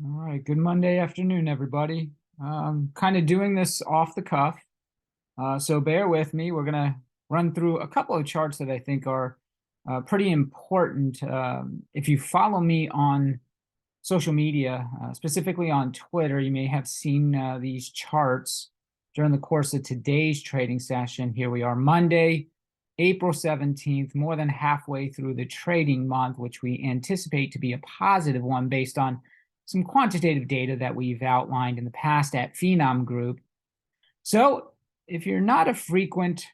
All right, good Monday afternoon, everybody. Kind of doing this off the cuff, so bear with me. We're gonna run through a couple of charts that I think are pretty important. If you follow me on social media, specifically on Twitter, you may have seen these charts during the course of today's trading session. Here we are, Monday, April 17th, more than halfway through the trading month, which we anticipate to be a positive one based on some quantitative data that we've outlined in the past at Finom Group. So if you're not a frequent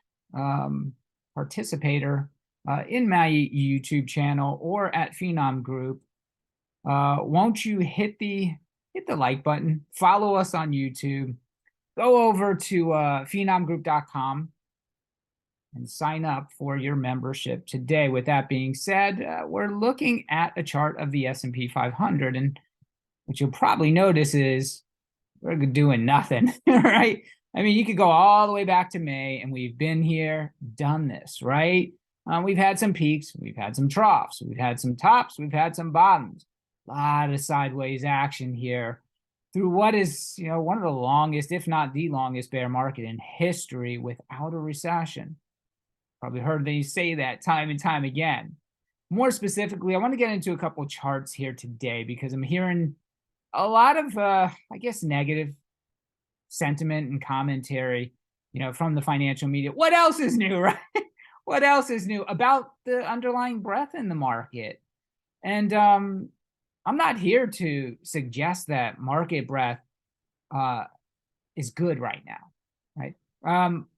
participator in my YouTube channel or at Finom Group, won't you hit the like button, follow us on YouTube, go over to phenomgroup.com and sign up for your membership today. With that being said, we're looking at a chart of the S&P 500, and what you'll probably notice is we're doing nothing, right? I mean, you could go all the way back to May, and we've been here, done this, right? We've had some peaks, we've had some troughs, we've had some tops, we've had some bottoms. A lot of sideways action here through what is, one of the longest, if not the longest, bear market in history without a recession. Probably heard they say that time and time again. More specifically, I want to get into a couple of charts here today because I'm hearing a lot of, I guess, negative sentiment and commentary, from the financial media. What else is new, right? What else is new about the underlying breadth in the market? And I'm not here to suggest that market breadth is good right now, right?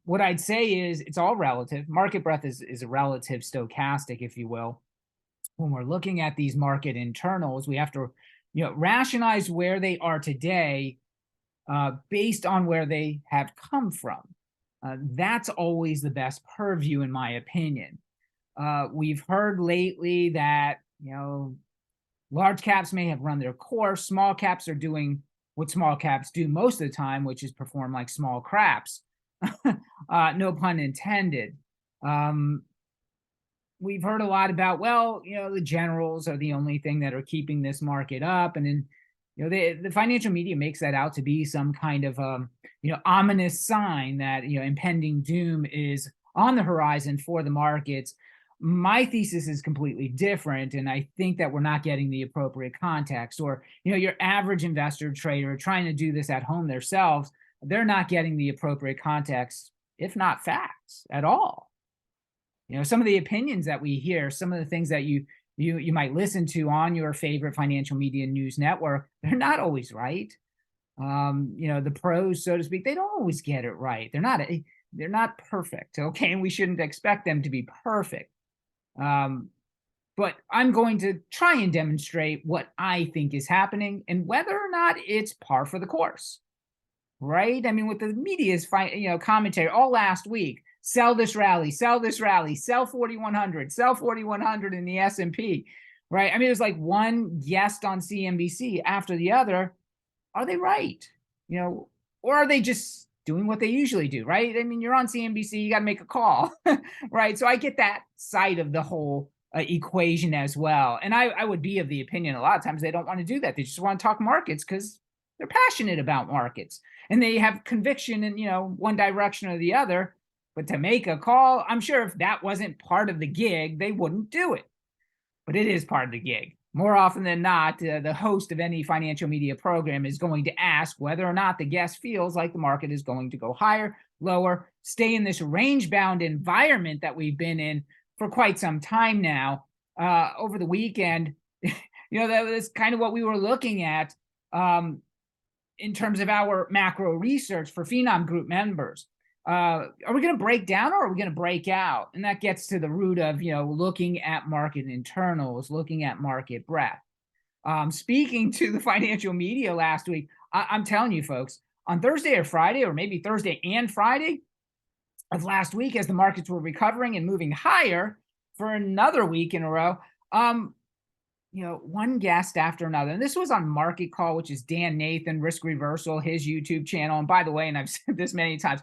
What I'd say is it's all relative. Market breadth is a relative stochastic, if you will. When we're looking at these market internals, we have to rationalize where they are today based on where they have come from. That's always the best purview, in my opinion. We've heard lately that, large caps may have run their course. Small caps are doing what small caps do most of the time, which is perform like small craps. No pun intended. We've heard a lot about, well, the generals are the only thing that are keeping this market up. And then, the financial media makes that out to be some kind of, ominous sign that, impending doom is on the horizon for the markets. My thesis is completely different. And I think that we're not getting the appropriate context, or, your average investor trader trying to do this at home themselves, they're not getting the appropriate context, if not facts at all. Some of the opinions that we hear, some of the things that you might listen to on your favorite financial media news network, they're not always right. The pros, so to speak, they don't always get it right. They're not perfect, okay? And we shouldn't expect them to be perfect. But I'm going to try and demonstrate what I think is happening and whether or not it's par for the course, right? I mean, with the media's commentary all last week, sell this rally, sell 4100, sell 4100 in the S&P, right? I mean, it was like one guest on CNBC after the other. Are they right? Or are they just doing what they usually do, right? I mean, you're on CNBC, you got to make a call, right? So I get that side of the whole equation as well. And I would be of the opinion a lot of times they don't want to do that. They just want to talk markets because they're passionate about markets and they have conviction in, one direction or the other. But to make a call, I'm sure if that wasn't part of the gig, they wouldn't do it. But it is part of the gig. More often than not, the host of any financial media program is going to ask whether or not the guest feels like the market is going to go higher, lower, stay in this range-bound environment that we've been in for quite some time now. Over the weekend, that was kind of what we were looking at in terms of our macro research for Finom Group members. Are we going to break down or are we going to break out? And that gets to the root of, looking at market internals, looking at market breadth. Speaking to the financial media last week, I'm telling you folks, on Thursday or Friday, or maybe Thursday and Friday of last week, as the markets were recovering and moving higher for another week in a row, one guest after another. And this was on Market Call, which is Dan Nathan, Risk Reversal, his YouTube channel. And by the way, and I've said this many times,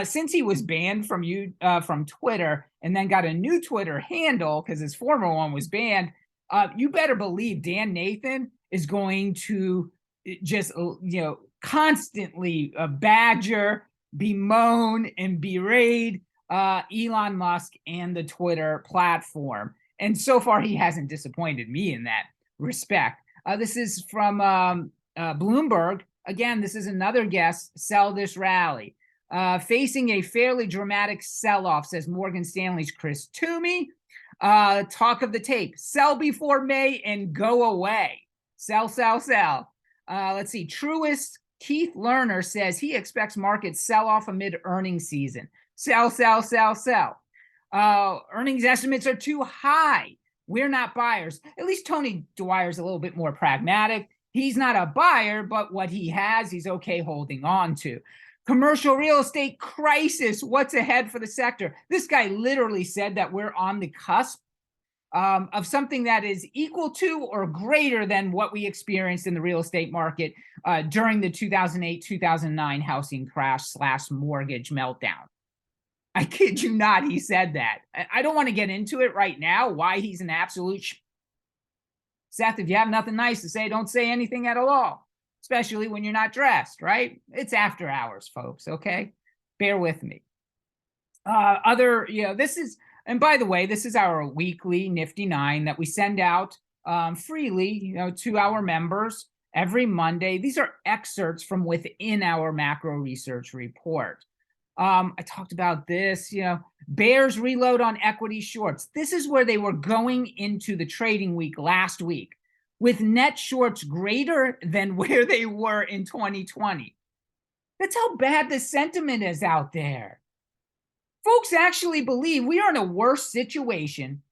since he was banned from Twitter and then got a new Twitter handle because his former one was banned, you better believe Dan Nathan is going to just, constantly badger, bemoan, and berate Elon Musk and the Twitter platform. And so far, he hasn't disappointed me in that respect. This is from Bloomberg. Again, this is another guess. Sell this rally. Facing a fairly dramatic sell-off, says Morgan Stanley's Chris Toomey. Talk of the tape. Sell before May and go away. Sell, sell, sell. Let's see. Truist Keith Lerner says he expects markets sell-off amid earnings season. Sell, sell, sell, sell. Earnings estimates are too high. We're not buyers. At least Tony Dwyer's a little bit more pragmatic. He's not a buyer, but what he has, he's okay holding on to. Commercial real estate crisis. What's ahead for the sector? This guy literally said that we're on the cusp of something that is equal to or greater than what we experienced in the real estate market during the 2008-2009 housing crash / mortgage meltdown. I kid you not, he said that. I don't want to get into it right now, why he's an absolute Seth, if you have nothing nice to say, don't say anything at all, especially when you're not dressed, right? It's after hours, folks, okay? Bear with me. This is, and by the way, this is our weekly Nifty 9 that we send out freely, to our members every Monday. These are excerpts from within our macro research report. I talked about this, bears reload on equity shorts. This is where they were going into the trading week last week with net shorts greater than where they were in 2020. That's how bad the sentiment is out there. Folks actually believe we are in a worse situation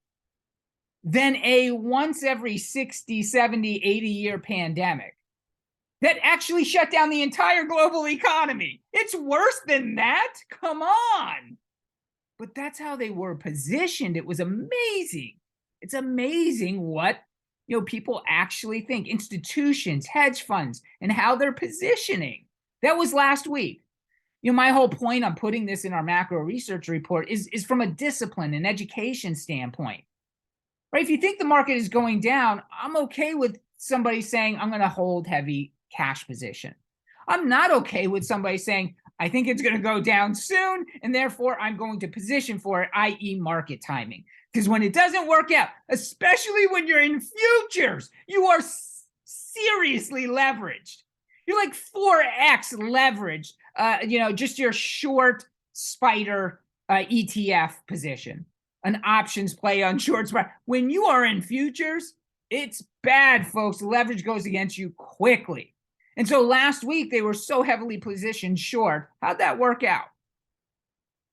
than a once every 60, 70, 80-year pandemic that actually shut down the entire global economy. It's worse than that? Come on. But that's how they were positioned. It was amazing. It's amazing what people actually think. Institutions, hedge funds, and how they're positioning. That was last week. My whole point on putting this in our macro research report is from a discipline and education standpoint. Right? If you think the market is going down, I'm okay with somebody saying, I'm going to hold heavy cash position. I'm not okay with somebody saying, I think it's going to go down soon, and therefore I'm going to position for it, i.e. market timing. Because when it doesn't work out, especially when you're in futures, you are seriously leveraged. You're like 4x leveraged, just your short spider ETF position, an options play on short spider. When you are in futures, it's bad, folks. Leverage goes against you quickly. And so last week, they were so heavily positioned short. How'd that work out?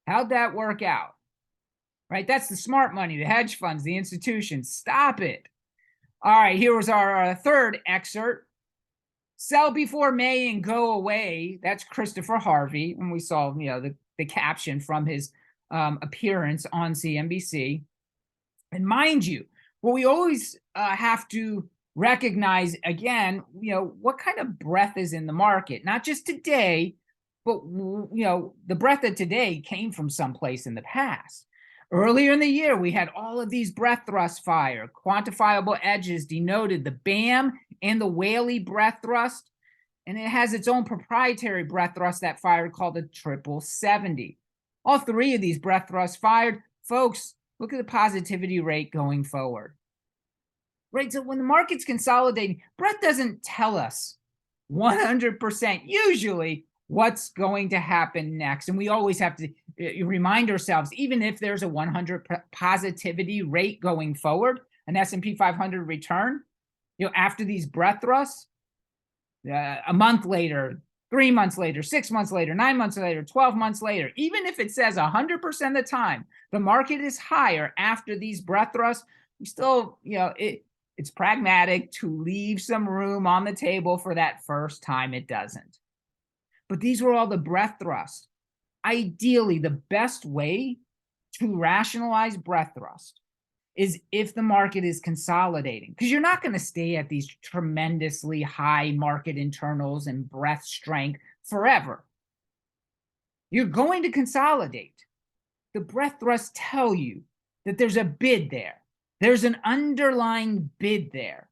How'd that work out? Right? That's the smart money, the hedge funds, the institutions. Stop it. All right, here was our third excerpt. Sell before May and go away. That's Christopher Harvey. And we saw, the caption from his appearance on CNBC. And mind you, what we always have to recognize, again, what kind of breadth is in the market, not just today, but, the breadth of today came from someplace in the past. Earlier in the year, we had all of these breadth thrust fire. Quantifiable edges denoted the BAM and the Whaley breadth thrust. And it has its own proprietary breadth thrust that fired called the 7070. All three of these breadth thrusts fired. Folks, look at the positivity rate going forward. Right, so when the market's consolidating, breadth doesn't tell us 100% usually what's going to happen next. And we always have to remind ourselves, even if there's a 100 positivity rate going forward, an S&P 500 return, after these breadth thrusts, a month later, 3 months later, 6 months later, 9 months later, 12 months later, even if it says 100% of the time, the market is higher after these breadth thrusts, we still, it's pragmatic to leave some room on the table for that first time it doesn't. But these were all the breadth thrusts. Ideally, the best way to rationalize breadth thrust is if the market is consolidating, because you're not going to stay at these tremendously high market internals and breadth strength forever. You're going to consolidate. The breadth thrusts tell you that there's a bid there. There's an underlying bid there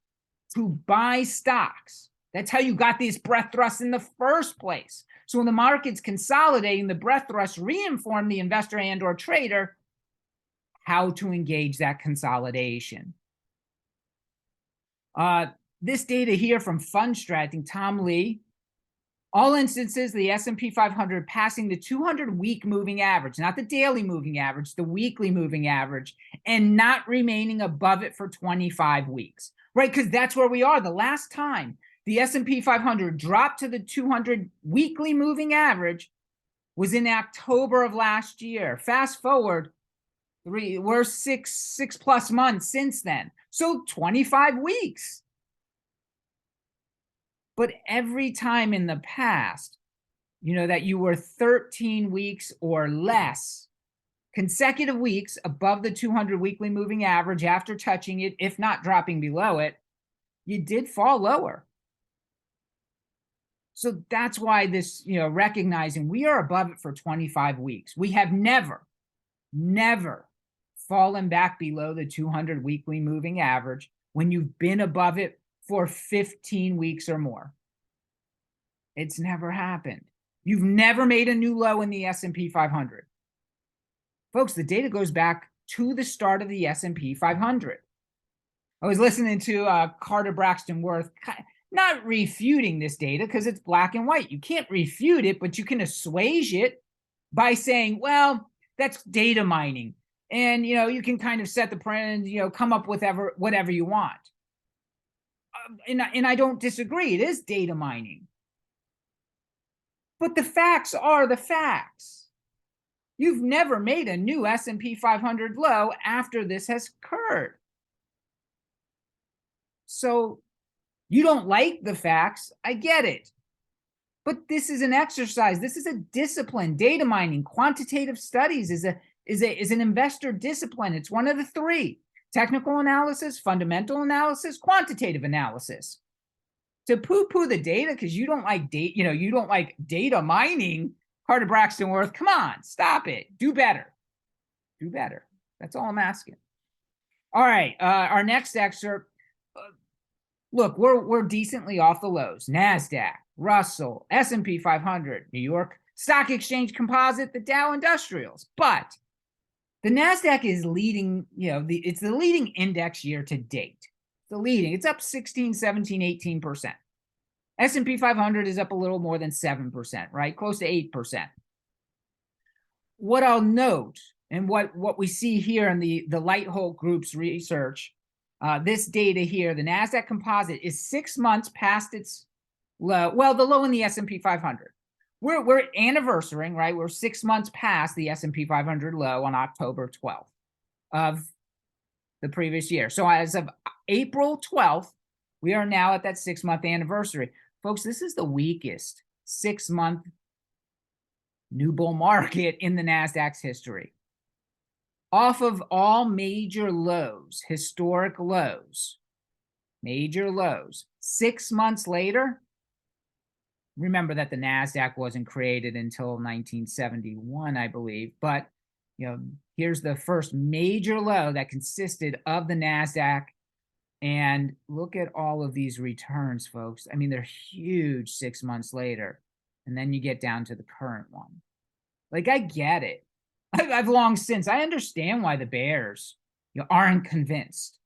to buy stocks That's how you got these breadth thrusts in the first place. So when the market's consolidating, the breadth thrusts reinform the investor and or trader how to engage that consolidation. This data here from Fundstrat, I think Tom Lee, all instances, the S&P 500 passing the 200-week moving average, not the daily moving average, the weekly moving average, and not remaining above it for 25 weeks, right? Because that's where we are. The last time the S&P 500 dropped to the 200 weekly moving average was in October of last year. Fast forward, we're six plus months since then. So 25 weeks. But every time in the past, that you were 13 weeks or less, consecutive weeks above the 200 weekly moving average after touching it, if not dropping below it, you did fall lower. So that's why this, recognizing we are above it for 25 weeks. We have never fallen back below the 200 weekly moving average when you've been above it for 15 weeks or more. It's never happened. You've never made a new low in the S&P 500. Folks, the data goes back to the start of the S&P 500. I was listening to Carter Braxton Worth, not refuting this data because it's black and white. You can't refute it, but you can assuage it by saying, well, that's data mining. And, you can kind of set the parameters, come up with whatever you want. And I don't disagree. It is data mining. But the facts are the facts. You've never made a new S&P 500 low after this has occurred. So you don't like the facts. I get it. But this is an exercise. This is a discipline. Data mining, quantitative studies is an investor discipline. It's one of the three: technical analysis, fundamental analysis, quantitative analysis. To poo-poo the data because you don't like data, you don't like data mining, Carter Braxton Worth, come on, stop it. Do better. Do better. That's all I'm asking. All right, our next excerpt. Look, we're decently off the lows. NASDAQ, Russell, S&P 500, New York Stock Exchange Composite, the Dow Industrials. But the NASDAQ is leading, it's the leading index year to date. It's up 16, 17, 18%. S&P 500 is up a little more than 7%, right? Close to 8%. What I'll note, and what we see here in the Lighthole Group's research, this data here, the NASDAQ composite is 6 months past its low. Well, the low in the S&P 500. We're anniversarying, right? We're 6 months past the S&P 500 low on October 12th of the previous year. So as of April 12th, we are now at that 6-month anniversary. Folks, this is the weakest 6-month new bull market in the NASDAQ's history. Off of all major lows, historic lows, major lows, 6 months later, remember that the NASDAQ wasn't created until 1971, I believe, but here's the first major low that consisted of the NASDAQ. And look at all of these returns, folks. I mean, they're huge 6 months later. And then you get down to the current one. Like, I get it. I've long since, I understand why the bears aren't convinced.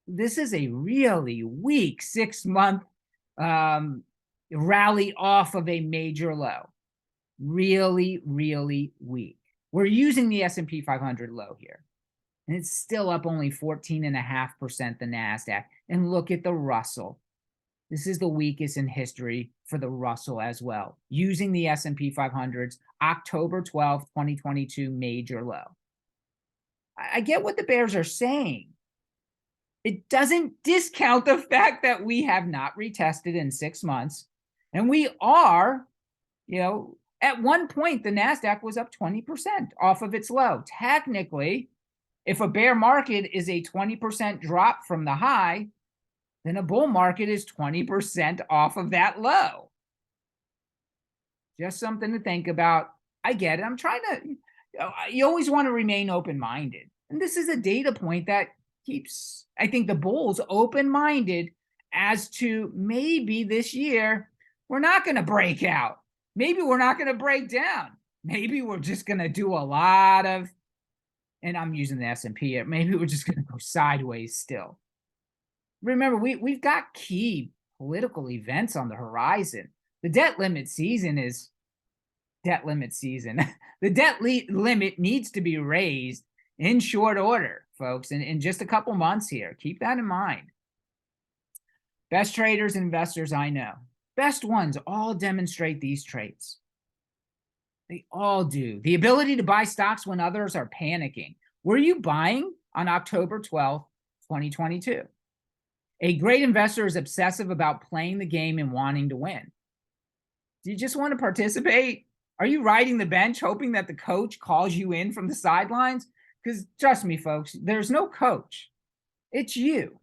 This is a really weak 6-month rally off of a major low. Really, really weak. We're using the S&P 500 low here. And it's still up only 14.5%, the NASDAQ. And look at the Russell. This is the weakest in history for the Russell as well, using the S&P 500's October 12, 2022 major low. I get what the bears are saying. It doesn't discount the fact that we have not retested in 6 months. And we are, at one point, the NASDAQ was up 20% off of its low. Technically, if a bear market is a 20% drop from the high, then a bull market is 20% off of that low. Just something to think about. I get it. I'm trying to, you always want to remain open-minded. And this is a data point that keeps, I think, the bulls open-minded as to maybe this year we're not going to break out. Maybe we're not going to break down. Maybe we're just going to do a lot of, and I'm using the S&P here, maybe we're just going to go sideways still. Remember, we've got key political events on the horizon. The debt limit season is debt limit season. The debt limit needs to be raised in short order, folks, in just a couple months here. Keep that in mind. Best traders and investors I know, best ones, all demonstrate these traits. They all do. The ability to buy stocks when others are panicking. Were you buying on October 12th, 2022? A great investor is obsessive about playing the game and wanting to win. Do you just want to participate? Are you riding the bench hoping that the coach calls you in from the sidelines? Because trust me, folks, there's no coach. It's you.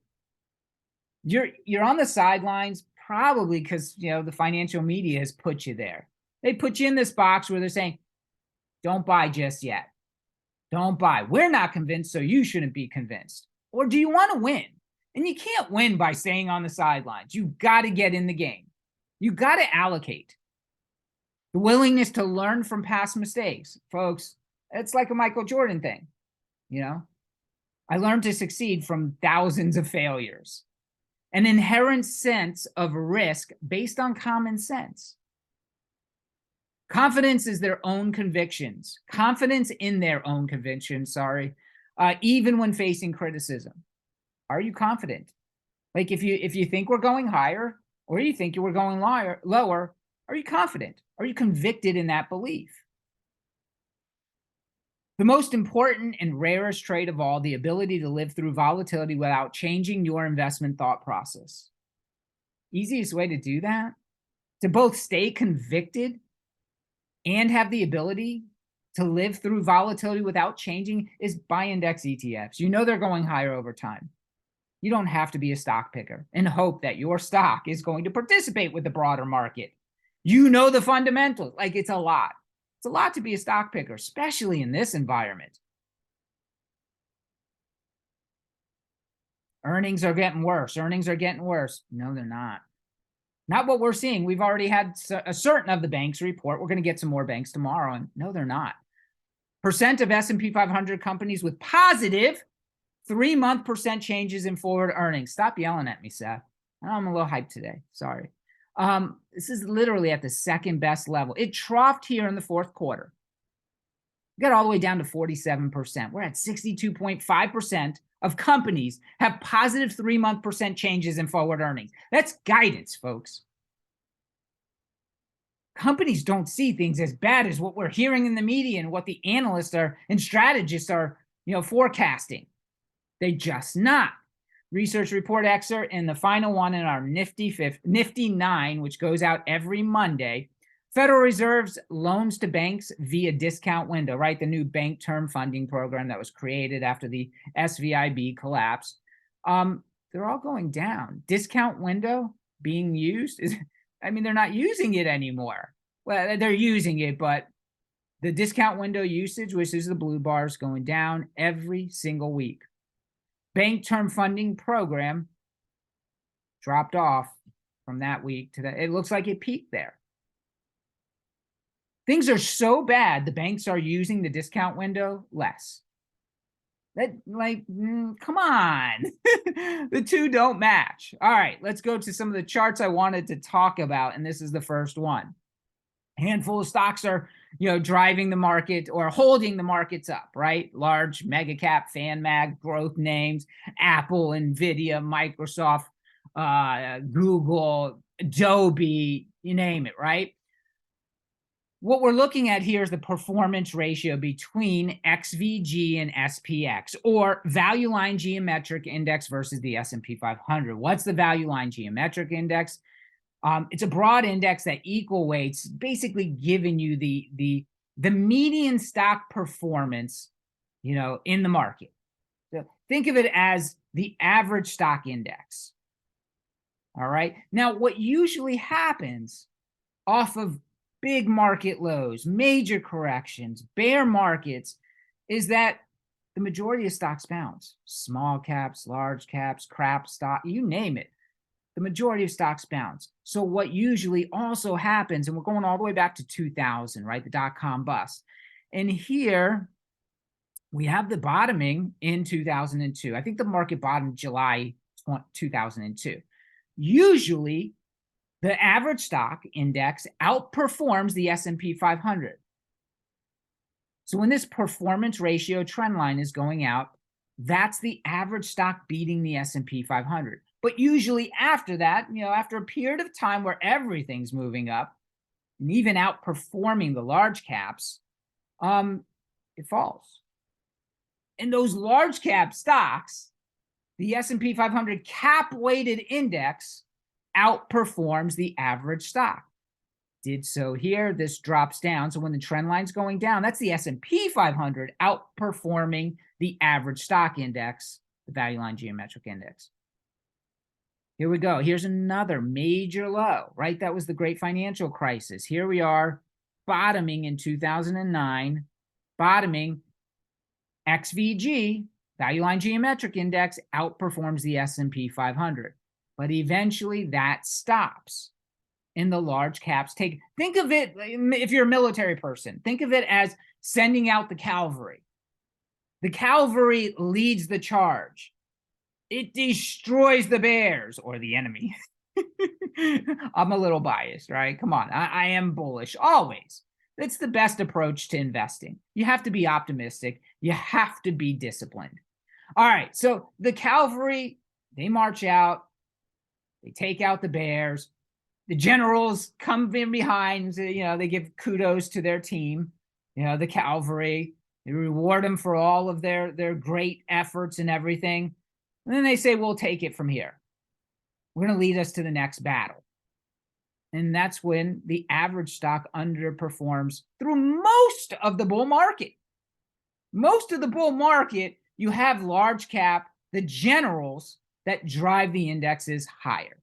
You're on the sidelines probably because, you know, the financial media has put you there. They put you in this box where they're saying, don't buy just yet. Don't buy. We're not convinced, so you shouldn't be convinced. Or do you want to win? And you can't win by staying on the sidelines. You've got to get in the game. You've got to allocate. The willingness to learn from past mistakes. Folks, it's like a Michael Jordan thing. You know, I learned to succeed from thousands of failures. An inherent sense of risk based on common sense. Confidence is their own convictions. Confidence in their own convictions, even when facing criticism. Are you confident? Like if you think we're going higher or you think you were going lower, are you confident? Are you convicted in that belief? The most important and rarest trait of all, the ability to live through volatility without changing your investment thought process. Easiest way to do that, to both stay convicted and have the ability to live through volatility without changing, is buy index ETFs. You know they're going higher over time. You don't have to be a stock picker and hope that your stock is going to participate with the broader market. You know the fundamentals. Like, it's a lot. It's a lot to be a stock picker, especially in this environment. Earnings are getting worse. Earnings are getting worse. No, they're not. Not what we're seeing. We've already had a certain of the banks report. We're going to get some more banks tomorrow, and no, they're not. Percent of S&P 500 companies with positive 3-month percent changes in forward earnings. Stop yelling at me, Seth. I'm a little hyped today. Sorry. This is literally at the second best level. It troughed here in the fourth quarter. We got all the way down to 47%. We're at 62.5% of companies have positive 3-month percent changes in forward earnings. That's guidance, folks. Companies don't see things as bad as what we're hearing in the media and what the analysts are and strategists are, forecasting. They just not. Research report excerpt and the final one in our Nifty 9, which goes out every Monday. Federal Reserve's loans to banks via discount window, right? The new bank term funding program that was created after the SVIB collapse. They're all going down. Discount window being used is, they're not using it anymore. Well, they're using it, but the discount window usage, which is the blue bars, going down every single week. Bank term funding program dropped off from that week to that. It looks like it peaked there. Things are so bad, the banks are using the discount window less. Come on. The two don't match. All right, let's go to some of the charts I wanted to talk about, and this is the first one. A handful of stocks are, driving the market or holding the markets up, right? Large mega cap, fan mag, growth names, Apple, Nvidia, Microsoft, Google, Adobe, you name it, right? What we're looking at here is the performance ratio between XVG and SPX, or value line geometric index versus the S&P 500. What's the value line geometric index? It's a broad index that equal weights, basically giving you the median stock performance, in the market. So think of it as the average stock index. All right. Now, what usually happens off of big market lows, major corrections, bear markets, is that the majority of stocks bounce. Small caps, large caps, crap stock, you name it. the majority of stocks bounce. So what usually also happens, and we're going all the way back to 2000, right? The dot-com bust. And here we have the bottoming in 2002. I think the market bottomed July 2002. Usually, the average stock index outperforms the S&P 500. So when this performance ratio trend line is going out, that's the average stock beating the S&P 500. But usually after that, after a period of time where everything's moving up and even outperforming the large caps, it falls. And those large cap stocks, the S&P 500 cap weighted index outperforms the average stock. Did so here. This drops down. So when the trend line's going down, that's the S&P 500 outperforming the average stock index, the value line geometric index. Here we go. Here's another major low, right? That was the great financial crisis. Here we are bottoming in 2009, bottoming XVG, value line geometric index, outperforms the S&P 500. But eventually that stops. In the large caps, think of it, if you're a military person, think of it as sending out the cavalry. The cavalry leads the charge. It destroys the bears or the enemy. I'm a little biased, right? Come on. I am bullish always. It's the best approach to investing. You have to be optimistic. You have to be disciplined. All right. So the cavalry, they march out. They take out the bears. The generals come in behind, they give kudos to their team, the cavalry. They reward them for all of their great efforts and everything. And then they say, we'll take it from here. We're going to lead us to the next battle. And that's when the average stock underperforms through most of the bull market. Most of the bull market, you have large cap, the generals that drive the indexes higher.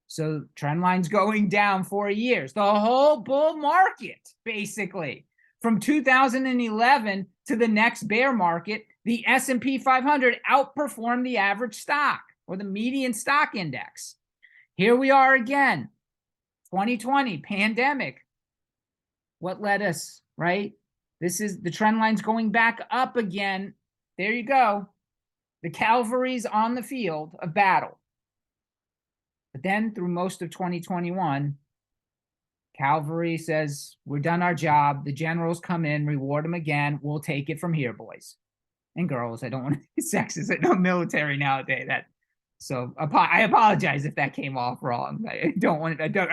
So trend line's going down for years. The whole bull market, basically, from 2011 to the next bear market, the S&P 500 outperformed the average stock or the median stock index. Here we are again, 2020, pandemic. What led us, right? This is the trend line's going back up again. There you go. The cavalry's on the field of battle. But then through most of 2021, cavalry says, we're done our job. The generals come in, reward them again. We'll take it from here, boys and girls. I don't want to be sexist. I know military nowadays. So I apologize if that came off wrong. I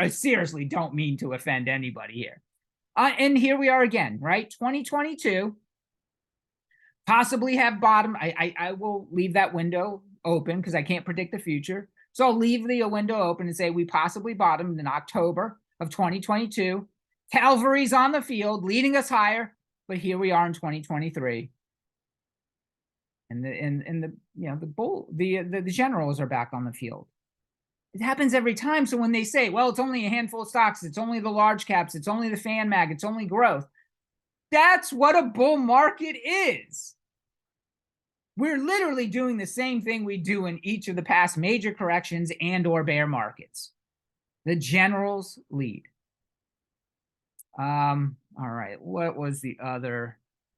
seriously don't mean to offend anybody here. And here we are again, right? 2022, possibly have bottom. I will leave that window open because I can't predict the future. So I'll leave the window open and say we possibly bottomed in October of 2022. Cavalry's on the field, leading us higher, but here we are in 2023. And the generals are back on the field. It happens every time. So when they say, well, it's only a handful of stocks, it's only the large caps, it's only the fan mag, it's only growth. That's what a bull market is. We're literally doing the same thing we do in each of the past major corrections and or bear markets. The generals lead. All right, what was the other?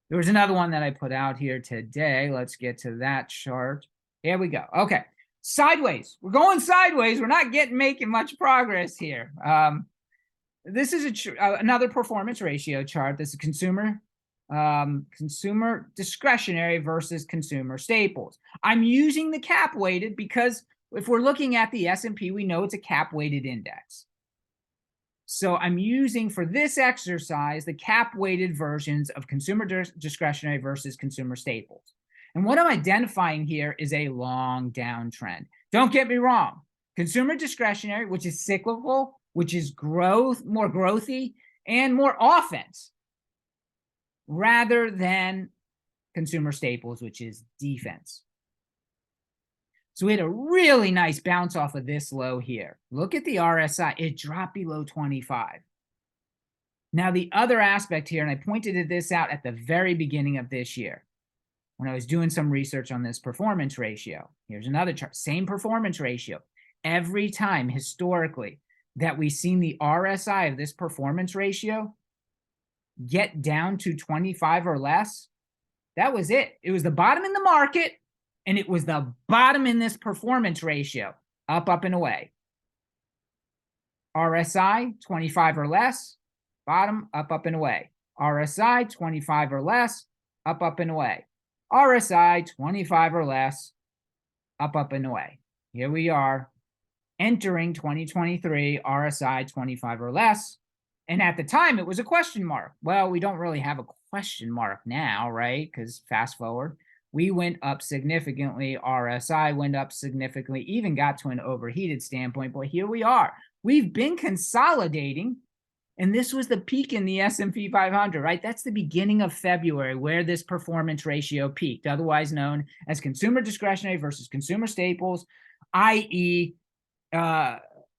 There was another one that I put out here today. Let's get to that chart. Here we go. Okay, sideways. We're going sideways. We're not making much progress here. This is another performance ratio chart. This is consumer discretionary versus consumer staples. I'm using the cap weighted because if we're looking at the S&P, we know it's a cap weighted index. So I'm using for this exercise the cap weighted versions of consumer discretionary versus consumer staples. And what I'm identifying here is a long downtrend. Don't get me wrong. Consumer discretionary, which is cyclical, which is growth, more growthy, and more offense, rather than consumer staples, which is defense. So we had a really nice bounce off of this low here. Look at the RSI. It dropped below 25. Now, the other aspect here, and I pointed this out at the very beginning of this year when I was doing some research on this performance ratio. Here's another chart. Same performance ratio. every time historically that we've seen the RSI of this performance ratio get down to 25 or less, that was it. It was the bottom in the market, and it was the bottom in this performance ratio, up, up, and away. RSI, 25 or less, bottom, up, up, and away. RSI, 25 or less, up, up, and away. RSI, 25 or less, up, up, and away. Here we are, entering 2023, RSI 25 or less. And at the time, it was a question mark. Well, we don't really have a question mark now, right? Because fast forward, we went up significantly. RSI went up significantly, even got to an overheated standpoint. But here we are. We've been consolidating, and this was the peak in the S&P 500, right? That's the beginning of February where this performance ratio peaked, otherwise known as consumer discretionary versus consumer staples, i.e.,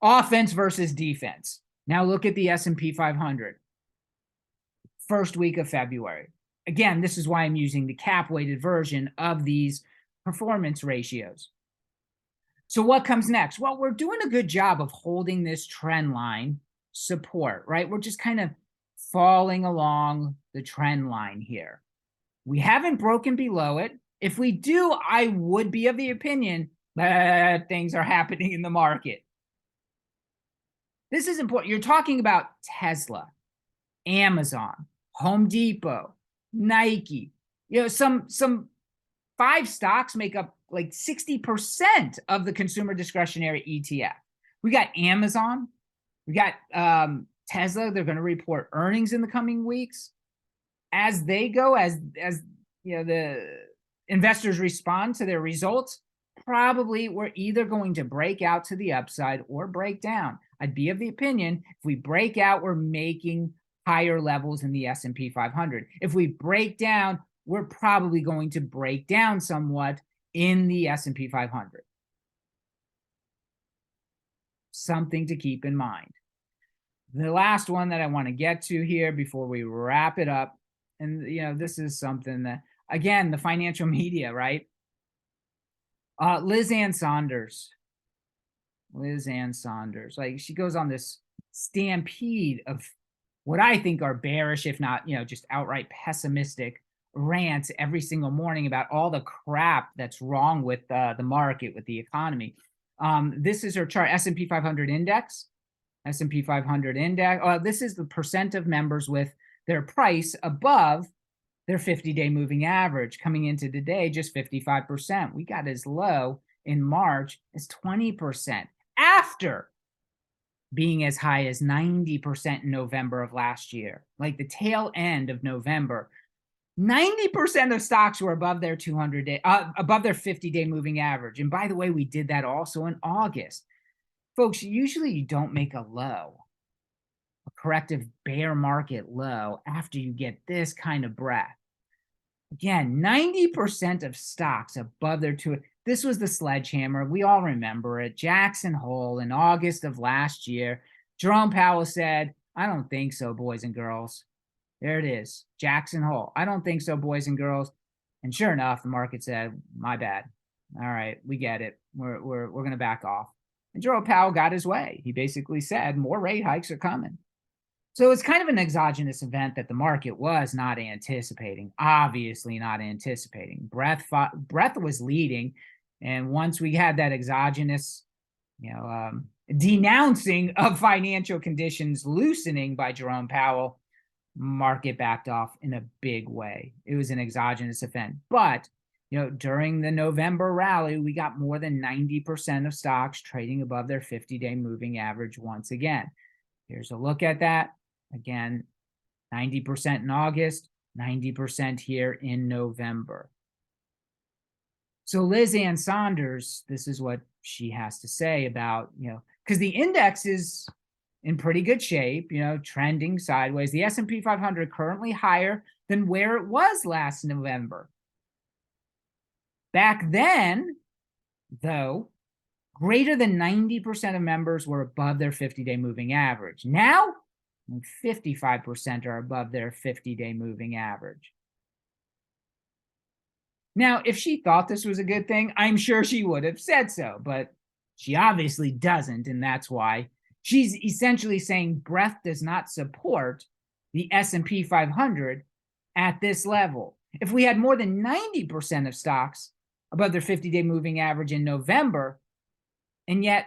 offense versus defense. Now look at the S&P 500. First week of February. Again, this is why I'm using the cap-weighted version of these performance ratios. So what comes next? Well, we're doing a good job of holding this trend line support, right? We're just kind of falling along the trend line here. We haven't broken below it. If we do, I would be of the opinion that things are happening in the market. This is important. You're talking about Tesla, Amazon, Home Depot, Nike. You know, some 5 stocks make up like 60% of the consumer discretionary ETF. We got Amazon, we got Tesla. They're going to report earnings in the coming weeks. As they go, as you know, the investors respond to their results, probably we're either going to break out to the upside or break down. I'd be of the opinion if we break out, we're making higher levels in the S&P 500. If we break down, we're probably going to break down somewhat in the S&P 500. Something to keep in mind. The last one that I want to get to here before we wrap it up, and you know, this is something that, again, the financial media, right? Liz Ann Saunders, like she goes on this stampede of what I think are bearish, if not, you know, just outright pessimistic rants every single morning about all the crap that's wrong with the market, with the economy. This is her chart, S&P 500 index. S&P 500 index. This is the percent of members with their price above their 50-day moving average. Coming into today, just 55%. We got as low in March as 20% after being as high as 90% in November of last year. Like the tail end of November, 90% of stocks were above their 200-day, above their 50-day moving average. And by the way, we did that also in August. Folks, usually you don't make a low, a corrective bear market low, after you get this kind of breath. Again, 90% of stocks above their two. This was the sledgehammer. We all remember it. Jackson Hole in August of last year. Jerome Powell said, "I don't think so, boys and girls." There it is, Jackson Hole. "I don't think so, boys and girls." And sure enough, the market said, "My bad. All right, we get it. We're going to back off." And Jerome Powell got his way. He basically said more rate hikes are coming. So it's kind of an exogenous event that the market was not anticipating, obviously not anticipating. Breath was leading. And once we had that exogenous, you know, denouncing of financial conditions loosening by Jerome Powell, market backed off in a big way. It was an exogenous event. But you know, during the November rally, we got more than 90% of stocks trading above their 50-day moving average once again. Here's a look at that. Again, 90% in August, 90% here in November. So Liz Ann Saunders, this is what she has to say about, you know, because the index is in pretty good shape, you know, trending sideways. The S&P 500 currently higher than where it was last November. Back then, though, greater than 90% of members were above their 50-day moving average. Now, 55% are above their 50-day moving average. Now, if she thought this was a good thing, I'm sure she would have said so. But She obviously doesn't, and that's why she's essentially saying breadth does not support the S&P 500 at this level. If we had more than 90% of stocks above their 50-day moving average in November, and yet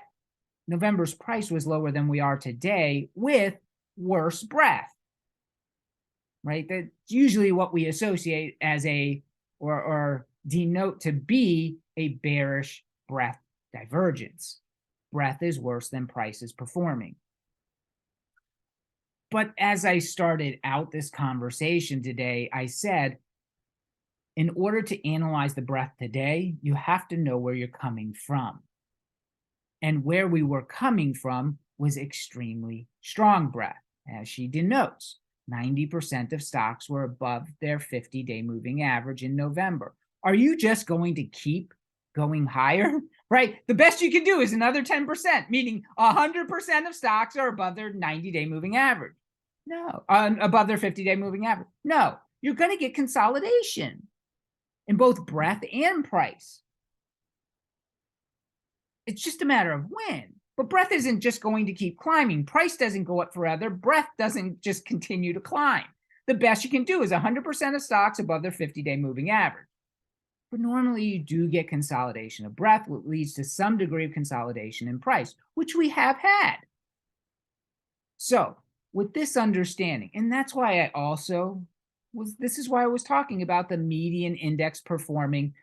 November's price was lower than we are today with worse breadth, right? That's usually what we associate as or denote to be a bearish breadth divergence. Breadth is worse than price is performing. But as I started out this conversation today, I said, in order to analyze the breadth today, you have to know where you're coming from. And where we were coming from was extremely strong breadth, as she denotes. 90% of stocks were above their 50-day moving average in November. Are you just going to keep going higher? Right? The best you can do is another 10%, meaning 100% of stocks are above their 90-day moving average. No, above their 50-day moving average. No, you're going to get consolidation in both breadth and price. It's just a matter of when. But breadth isn't just going to keep climbing. Price doesn't go up forever. Breadth doesn't just continue to climb. The best you can do is 100% of stocks above their 50-day moving average. But normally you do get consolidation of breadth, which leads to some degree of consolidation in price, which we have had. So with this understanding, and that's why I also this is why I was talking about the median index performing,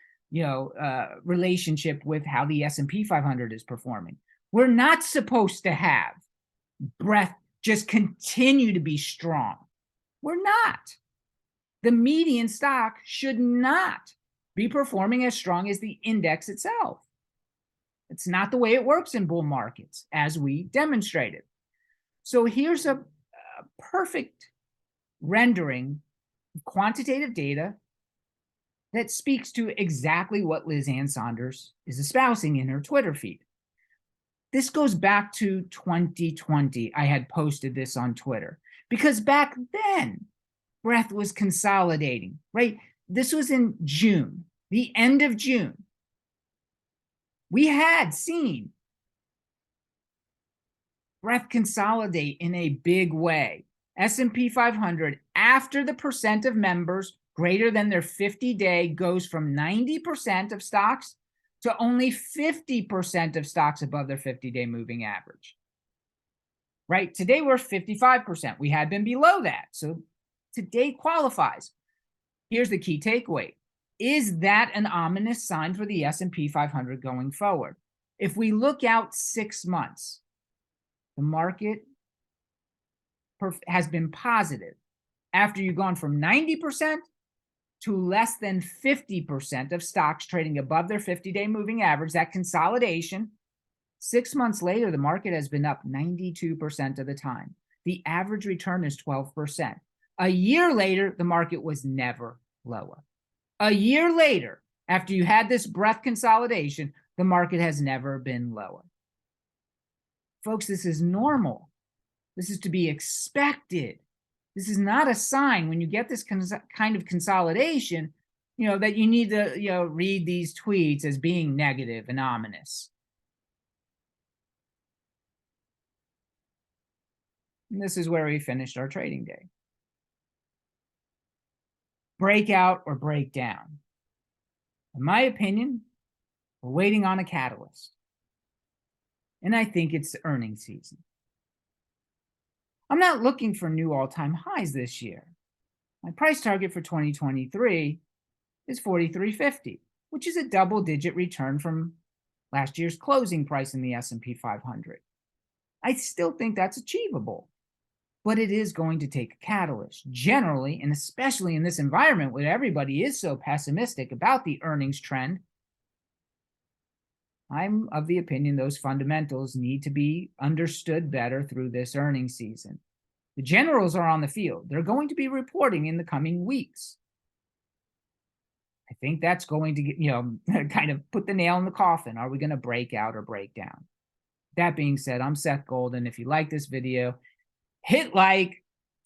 relationship with how the S&P 500 is performing. We're not supposed to have breadth just continue to be strong. We're not. The median stock should not be performing as strong as the index itself. It's not the way it works in bull markets, as we demonstrated. So here's a perfect rendering of quantitative data that speaks to exactly what Liz Ann Sonders is espousing in her Twitter feed. This goes back to 2020. I had posted this on Twitter because back then, breadth was consolidating, right? This was in June, the end of June. We had seen breadth consolidate in a big way. S&P 500, after the percent of members greater than their 50-day goes from 90% of stocks to only 50% of stocks above their 50-day moving average. Right? Today we're 55%. We had been below that. So today qualifies. Here's the key takeaway. Is that an ominous sign for the S&P 500 going forward? If we look out 6 months, the market has been positive after you've gone from 90% to less than 50% of stocks trading above their 50-day moving average, that consolidation. 6 months later, the market has been up 92% of the time. The average return is 12%. A year later, the market was never lower. A year later, after you had this breadth consolidation, the market has never been lower. Folks, this is normal. This is to be expected. This is not a sign when you get this kind of consolidation, that you need to, read these tweets as being negative and ominous. And this is where we finished our trading day. Breakout or breakdown. In my opinion, we're waiting on a catalyst. And I think it's earnings season. I'm not looking for new all-time highs this year. My price target for 2023 is 43.50, which is a double-digit return from last year's closing price in the S&P 500. I still think that's achievable, but it is going to take a catalyst. Generally, and especially in this environment where everybody is so pessimistic about the earnings trend, I'm of the opinion those fundamentals need to be understood better through this earnings season. The generals are on the field. They're going to be reporting in the coming weeks. I think that's going to get, kind of put the nail in the coffin. Are we going to break out or break down? That being said, I'm Seth Golden. If you like this video, hit like,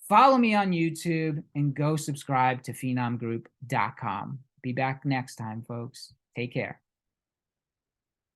follow me on YouTube, and go subscribe to phenomgroup.com. Be back next time, folks. Take care.